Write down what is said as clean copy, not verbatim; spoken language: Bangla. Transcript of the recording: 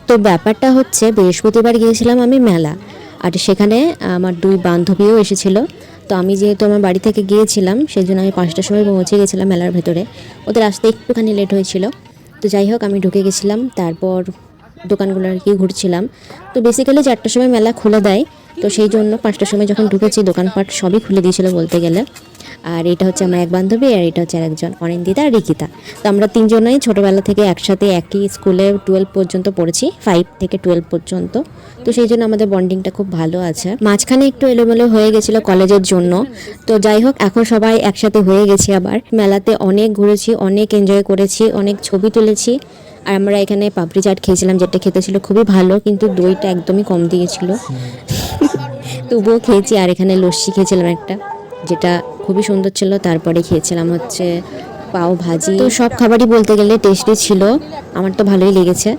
তো ব্যাপারটা হচ্ছে বৃহস্পতিবার গিয়েছিলাম আমি মেলা, আর সেখানে আমার দুই বান্ধবীও এসেছিল। তো আমি যেহেতু আমার বাড়ি থেকে গিয়েছিলাম সেই জন্য আমি 5টার সময় পৌঁছে গেছিলাম মেলার ভেতরে। ওদের আসতে একটুখানি লেট হয়েছিল। তো যাই হোক আমি ঢুকে গেছিলাম, তারপর দোকানগুলো আর কি ঘুরছিলাম। তো বেসিক্যালি 4টার সময় মেলা খুলে দেয়, তো সেই জন্য 5টার সময় যখন ঢুকেছি দোকানপাট সবই খুলে দিয়েছিল বলতে গেলে। আর এটা হচ্ছে আমার এক বান্ধবী, আর এটা হচ্ছে আরেকজন অনিন্দিতা আর রিকিতা। তো আমরা তিনজনেই ছোটোবেলা থেকে একসাথে একই স্কুলে 12 পর্যন্ত পড়েছি, 5 থেকে 12 পর্যন্ত। তো সেই জন্য আমাদের বন্ডিংটা খুব ভালো আছে। মাঝখানে একটু এলোমেলো হয়ে গেছিলো কলেজের জন্য। তো যাই হোক এখন সবাই একসাথে হয়ে গেছি আবার। মেলাতে অনেক ঘুরেছি, অনেক এনজয় করেছি, অনেক ছবি তুলেছি। আর আমরা এখানে পাপড়ি চাট খেয়েছিলাম, যেটা খেতে ছিল খুবই ভালো, কিন্তু দইটা একদমই কম দিয়েছিল। তবুও খেয়েছি। আর এখানে লস্যি খেয়েছিলাম একটা, যেটা খুবই সুন্দর ছিল। তারপরে খেয়েছিলাম হচ্ছে পাও ভাজি। তো সব খাবারই বলতে গেলে টেস্টি ছিল, আমার তো ভালোই লেগেছে।